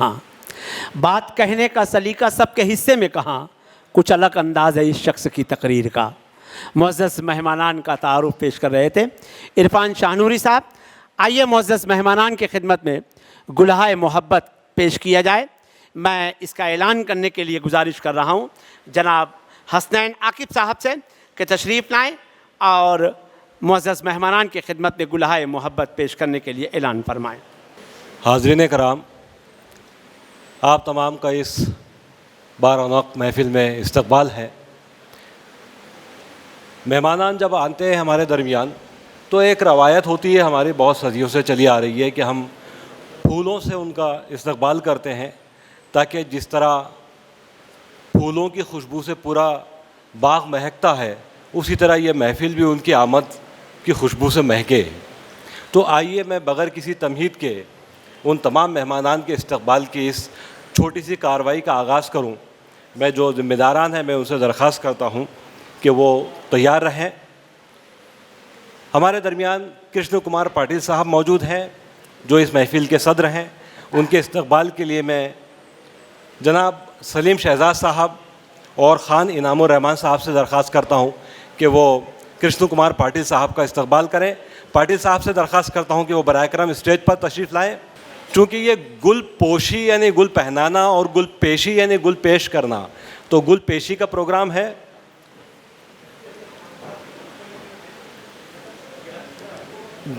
कहाँ, बात कहने का सलीका सबके हिस्से में कहाँ, कुछ अलग अंदाज़ है इस शख्स की तकरीर का। मुअज़्ज़ज़ मेहमानान का तारुफ़ पेश कर रहे थे इरफान शाहनूरी साहब। आइए मुअज़्ज़ज़ मेहमानान की खिदमत में गुलहाए मोहब्बत पेश किया जाए। मैं इसका ऐलान करने के लिए गुजारिश कर रहा हूँ जनाब हसनैन आकिब साहब से कि तशरीफ़ लाएँ और मुअज़्ज़ज़ मेहमानान की खिदमत में गुलहाए मोहब्बत पेश करने के लिए ऐलान फरमाएँ। हाज़रीन कराम, आप तमाम का इस बारौनक महफ़िल में इस्तक़बाल है। मेहमानान जब आते हैं हमारे दरमियान तो एक रवायत होती है, हमारी बहुत सदियों से चली आ रही है कि हम फूलों से उनका इस्तक़बाल करते हैं, ताकि जिस तरह फूलों की खुशबू से पूरा बाग़ महकता है, उसी तरह ये महफ़िल भी उनकी आमद की खुशबू से महके। तो आइए मैं बग़ैर किसी तमहीद के उन तमाम मेहमानान के इस्तक़बाल की इस छोटी सी कार्रवाई का आगाज़ करूं। मैं जो ज़िम्मेदारान हैं मैं उनसे दरख्वास्त करता हूं कि वो तैयार रहें। हमारे दरमियान कृष्ण कुमार पाटिल साहब मौजूद हैं जो इस महफ़िल के सदर हैं। उनके इस्तक़बाल के लिए मैं जनाब सलीम शहजाद साहब और ख़ान इनामुर रहमान साहब से दरख्वास्त करता हूं कि वो कृष्ण कुमार पाटिल साहब का इस्तक़बाल करें। पाटिल साहब से दरख्वास्त करता हूं कि वो बराए करम स्टेज पर तशरीफ़ लाएँ। चूँकि ये गुल पोशी यानी गुल पहनाना और गुल पेशी यानी गुल पेश करना, तो गुल पेशी का प्रोग्राम है।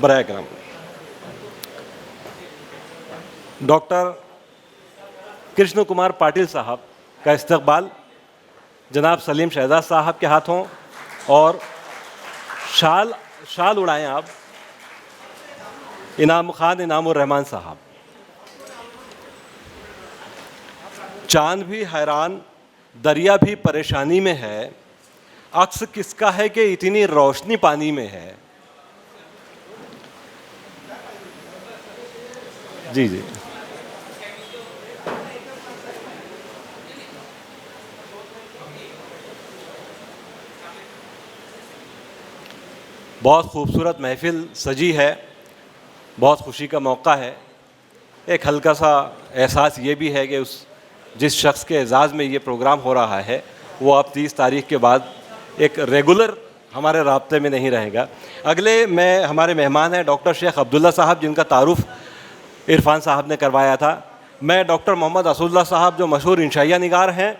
बराए करम डॉक्टर कृष्ण कुमार पाटिल साहब का इस्तक़बाल जनाब सलीम शहजाद साहब के हाथों, और शाल उड़ाएं आप ख़ान इनामुर रहमान साहब। चाँद भी हैरान दरिया भी परेशानी में है, अक्स किसका है कि इतनी रोशनी पानी में है। जी जी, बहुत खूबसूरत महफ़िल सजी है, बहुत खुशी का मौका है। एक हल्का सा एहसास ये भी है कि जिस शख्स के एजाज़ में ये प्रोग्राम हो रहा है वो अब 30 तारीख के बाद एक रेगुलर हमारे राब्ते में नहीं रहेगा। अगले हमारे मेहमान हैं डॉक्टर शेख अब्दुल्ला साहब, जिनका तारुफ़ इरफान साहब ने करवाया था। मैं डॉक्टर मोहम्मद असदुल्ला साहब जो मशहूर इंशाइया निगार हैं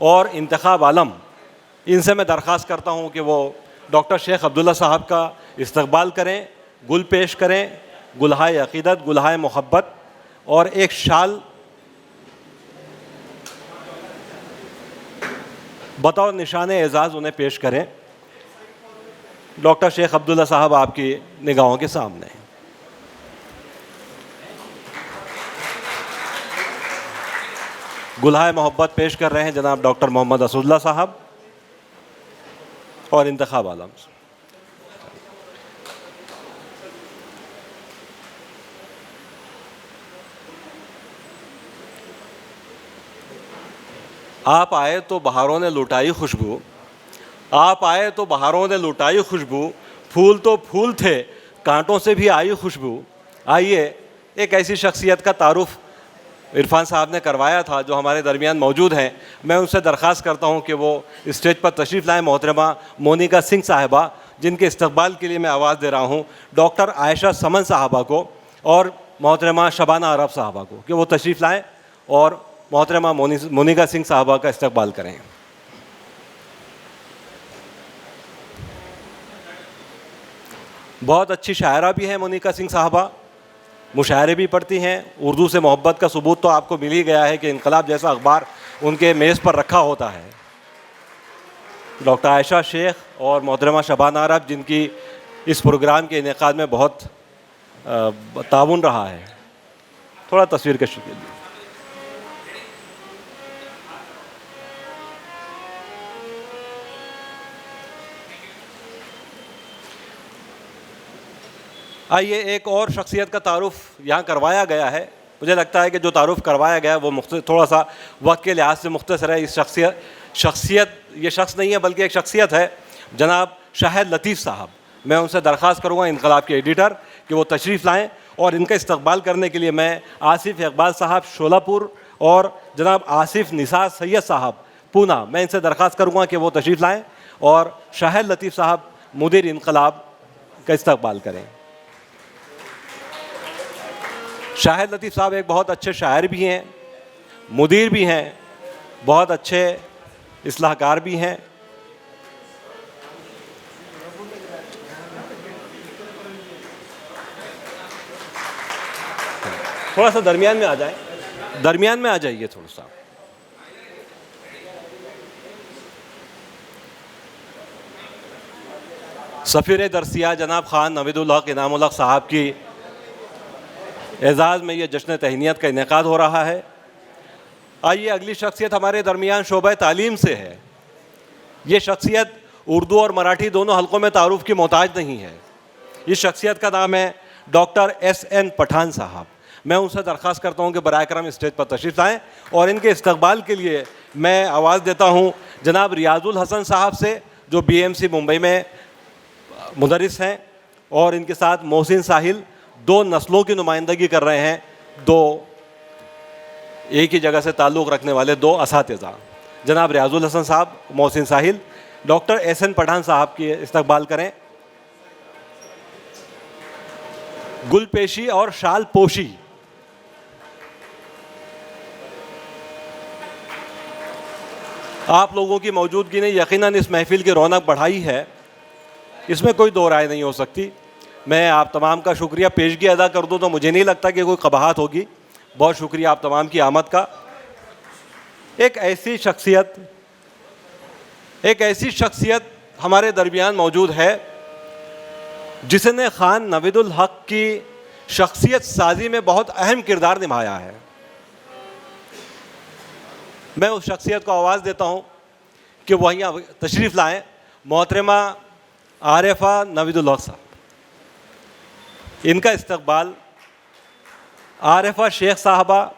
और इंतखाब आलम, इनसे मैं दरख्वास्त करता हूँ कि वो डॉक्टर शेख अब्दुल्ला साहब का इस्तक़बाल करें, गुल पेश करें, गुलहाए अक़ीदत, गुलहाए मोहब्बत और एक शाल बतौर निशान एजाज़ उन्हें पेश करें। डॉक्टर शेख अब्दुल्ला साहब आपकी निगाहों के सामने हैं। गुलहाए मोहब्बत पेश कर रहे हैं जनाब डॉक्टर मोहम्मद असदुल्ला साहब और इंतखाब आलम। आप आए तो बहारों ने लुटाई खुशबू, आप आए तो बहारों ने लुटाई खुशबू, फूल तो फूल थे कांटों से भी आई खुशबू। आइए एक ऐसी शख्सियत का तारुफ़ इरफान साहब ने करवाया था जो हमारे दरमियान मौजूद हैं। मैं उनसे दरख्वास्त करता हूं कि वो स्टेज पर तशरीफ़ लाएँ। मोहतरमा मोनिका सिंह साहिबा, जिनके इस्तक़बाल के लिए मैं आवाज़ दे रहा हूं डॉक्टर आयशा समन साहबा को और मोहतरमा शबाना अरब साहबा को कि वो तशरीफ़ लाएँ और मोहतरमा मोनिका सिंह साहबा का इस्तक़बाल करें। बहुत अच्छी शायरा भी हैं मोनिका सिंह साहबा, मुशायरे भी पढ़ती हैं। उर्दू से मोहब्बत का सबूत तो आपको मिल ही गया है कि इनकलाब जैसा अखबार उनके मेज़ पर रखा होता है। डॉक्टर आयशा शेख और मोहतरमा शबाना अरब, जिनकी इस प्रोग्राम के इनेकाद में बहुत ताउन रहा है। थोड़ा तस्वीर कशी के लिए आइए एक और शख्सियत का तारुफ़ यहाँ करवाया गया है। मुझे लगता है कि जो तारुफ़ करवाया गया है वो थोड़ा सा वक्त के लिहाज से मुख्तसर है। इस शख्सियत ये शख्स नहीं है बल्कि एक शख्सियत है, जनाब शाहिद लतीफ़ साहब। मैं उनसे दरख्वास्त करूँगा, इनकलाब के एडिटर, कि वो तशरीफ़ लाएँ और इनका इस्तकबाल करने के लिए मैं आसिफ इकबाल साहब शोलापुर और जनाब आसिफ निसार सैयद साहब पूना, मैं इनसे दरख्वास्त करूँगा कि वो तशरीफ़ लाएँ और शाहिद लतीफ़ साहब मुदीर इनकलाब का इस्तकबाल करें। शाहिद लतीफ़ साहब एक बहुत अच्छे शायर भी हैं, मुदीर भी हैं, बहुत अच्छे इस्लाहकार भी हैं। थोड़ा सा दरमियान में आ जाएं, दरमियान में आ जाइए थोड़ा सा। सफ़ीर दरसिया जनाब ख़ान नवीदुल हक इनामुल हक साहब की एजाज़ में ये जश्न तहनीत का इनेकाद हो रहा है। आइए अगली शख्सियत हमारे दरमियान शोबा तालीम से है। ये शख्सियत उर्दू और मराठी दोनों हलकों में तारुफ की मोहताज नहीं है। इस शख्सियत का नाम है डॉक्टर SN पठान साहब। मैं उनसे दरख्वास्त करता हूँ कि बराए करम स्टेज पर तशरीफ़ लाएँ और इनके इस्तकबाल के लिए मैं आवाज़ देता हूँ जनाब रियाजुल हसन साहब से, जो BMC मुंबई में मुदरिस हैं, और इनके साथ मोहसिन साहिल, दो नस्लों की नुमाइंदगी कर रहे हैं, दो एक ही जगह से ताल्लुक़ रखने वाले दो असातिज़ा। जनाब रियाजुल हसन साहब, मोहसिन साहिल, डॉक्टर SN पठान साहब की इस्तकबाल करें। गुलपेशी और शाल पोशी, आप लोगों की मौजूदगी ने यकीनन इस महफिल की रौनक बढ़ाई है, इसमें कोई दो राय नहीं हो सकती। मैं आप तमाम का शुक्रिया पेशगी अदा कर दूं तो मुझे नहीं लगता कि कोई कबाहत होगी। बहुत शुक्रिया आप तमाम की आमद का। एक ऐसी शख्सियत हमारे दरमियान मौजूद है जिसने ख़ान नवीदुल हक की शख्सियत साजी में बहुत अहम किरदार निभाया है। मैं उस शख्सियत को आवाज़ देता हूँ कि वह यहाँ तशरीफ़ लाएँ, मोहतरमा आरिफा नवीदुल हक साहब। इनका इस्तकबाल आरिफा शेख साहबा,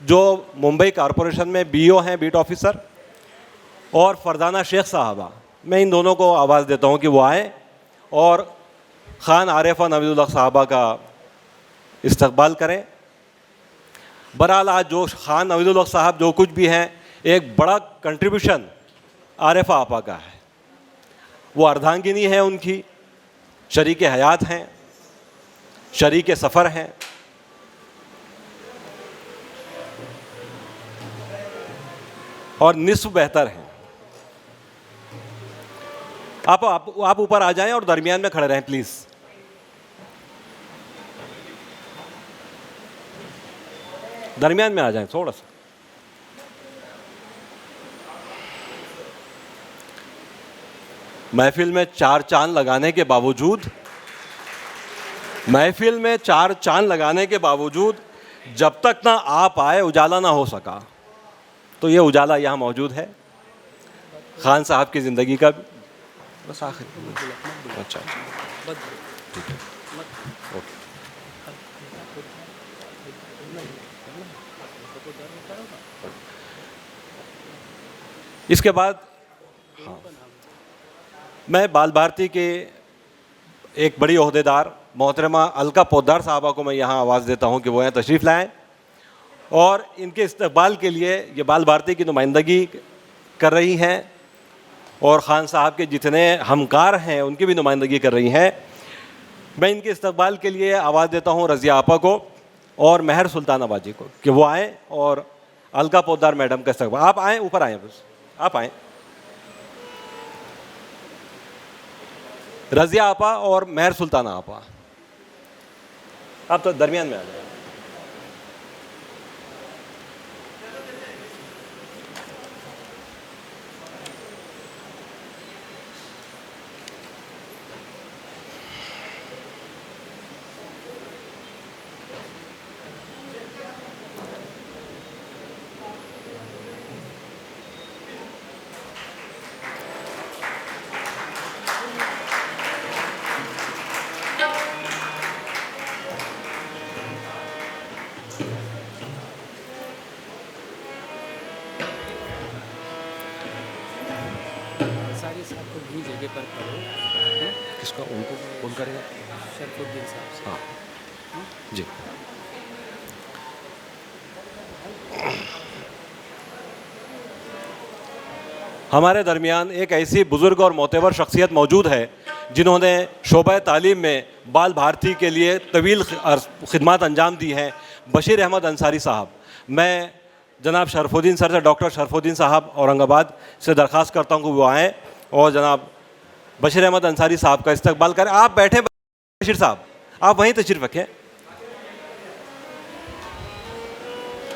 जो मुंबई कॉरपोरेशन में BO हैं, बीट ऑफिसर, और फरदाना शेख साहबा, मैं इन दोनों को आवाज़ देता हूँ कि वो आएँ और ख़ान आरिफा नवीदुल हक साहबा का इस्तकबाल करें। बहरहाल आज जो ख़ान नवीदुल हक साहब जो कुछ भी हैं, एक बड़ा कंट्रीब्यूशन आरिफा आपा का है। वो अर्धांगिनी है, उनकी शरीक हयात हैं, शरीक सफ़र हैं। और निस्फ बेहतर हैं। आप ऊपर आ जाएं और दरमियान में खड़े रहें प्लीज़। दरमियान में आ जाएं थोड़ा सा। महफिल में चार चांद लगाने के बावजूद जब तक ना आप आए उजाला ना हो सका। तो ये उजाला यहाँ मौजूद है खान साहब की ज़िंदगी का। बस आखिर अच्छा ठीक है, ओके। इसके बाद हाँ, मैं बाल भारती के एक बड़ी ओहदेदार मोहतरमा अलका पोद्दार साहबा को मैं यहाँ आवाज़ देता हूँ कि वो यहाँ तशरीफ़ लाएँ और इनके इस्तकबाल के लिए ये बाल भारती की नुमाइंदगी कर रही हैं और ख़ान साहब के जितने हमकार हैं उनकी भी नुमाइंदगी कर रही हैं। मैं इनके इस्तकबाल के लिए आवाज़ देता हूँ रज़िया आपा को और महर सुल्तानाबाजी को कि वो आएँ और अलका पोद्दार मैडम का इस्तकबाल। आप आएँ, ऊपर आएँ, बस आप आएँ। रज़िया आपा और महर सुल्ताना आपा, आप तो दरमियान में आ जाए। ही जगह पर करो। किसका, उनको कौन करेगा? शरफुद्दीन साहब से। हाँ। जी। हमारे दरमियान एक ऐसी बुज़ुर्ग और मोतबर शख्सियत मौजूद है जिन्होंने शोबा तालीम में बाल भारती के लिए तवील खिदमत अंजाम दी हैं, बशीर अहमद अंसारी साहब। मैं जनाब शरफुद्दीन सर से, डॉक्टर शरफुद्दीन साहब औरंगाबाद से दरख्वास्त करता हूँ कि वो आएँ और जनाब बशीर अहमद अंसारी साहब का इस्तकबाल करें। आप बैठे बशीर साहब, आप वहीं तशरीफ़ रखें,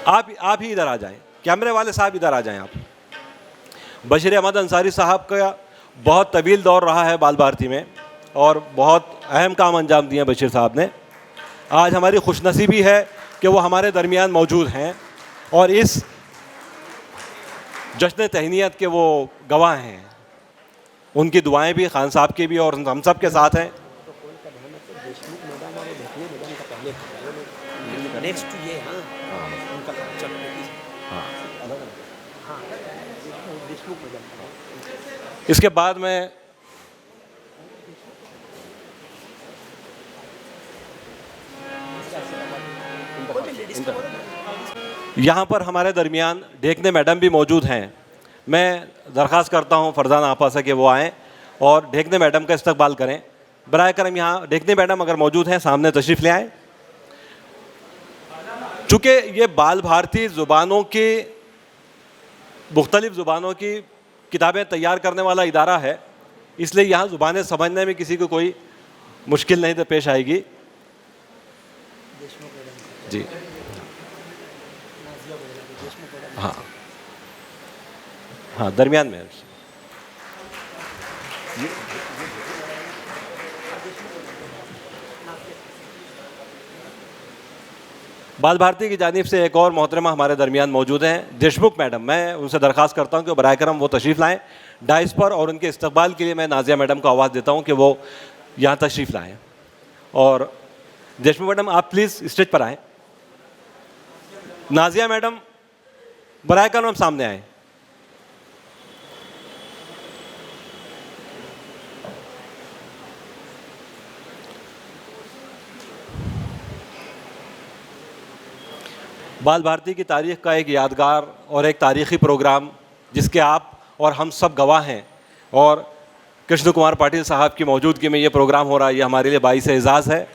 आप ही इधर आ जाएं, कैमरे वाले साहब इधर आ जाएं। आप बशीर अहमद अंसारी साहब का बहुत तवील दौर रहा है बाल भारती में और बहुत अहम काम अंजाम दिए बशीर साहब ने। आज हमारी खुशनसीबी है कि वो हमारे दरमियान मौजूद हैं और इस जश्न तहनीत के वो गवाह हैं। उनकी दुआएं भी खान साहब की भी और हम सब के साथ हैं। इसके बाद में यहाँ पर हमारे दरमियान ढेकने मैडम भी मौजूद हैं। मैं दरख्वास्त करता हूँ फरजाना आपा से कि वो आएँ और ढेकने मैडम का इस्तकबाल करें। बराए करम यहाँ ढेकने मैडम अगर मौजूद हैं सामने तशरीफ़ ले आएँ। चूँकि ये बाल भारती ज़ुबानों की, मुख्तलिफ़ ज़ुबानों की किताबें तैयार करने वाला इदारा है, इसलिए यहाँ ज़ुबानें समझने में किसी को कोई मुश्किल नहीं तो पेश आएगी। जी हाँ हाँ, दरमियान में बाल भारती की जानिब से एक और मोहतरमा हमारे दरमियान मौजूद हैं, देशमुख मैडम। मैं उनसे दरख्वास्त करता हूं कि बराए करम वो तशरीफ़ लाएँ डाइस पर, और उनके इस्तकबाल के लिए मैं नाजिया मैडम को आवाज़ देता हूं कि वो यहाँ तशरीफ़ लाएँ। और देशमुख मैडम आप प्लीज़ स्टेज पर आएँ। नाजिया मैडम बराए करम सामने आएँ। बाल भारती की तारीख़ का एक यादगार और एक तारीख़ी प्रोग्राम जिसके आप और हम सब गवाह हैं, और कृष्ण कुमार पाटिल साहब की मौजूदगी में ये प्रोग्राम हो रहा है, ये हमारे लिए बाइस एज़ाज़ है।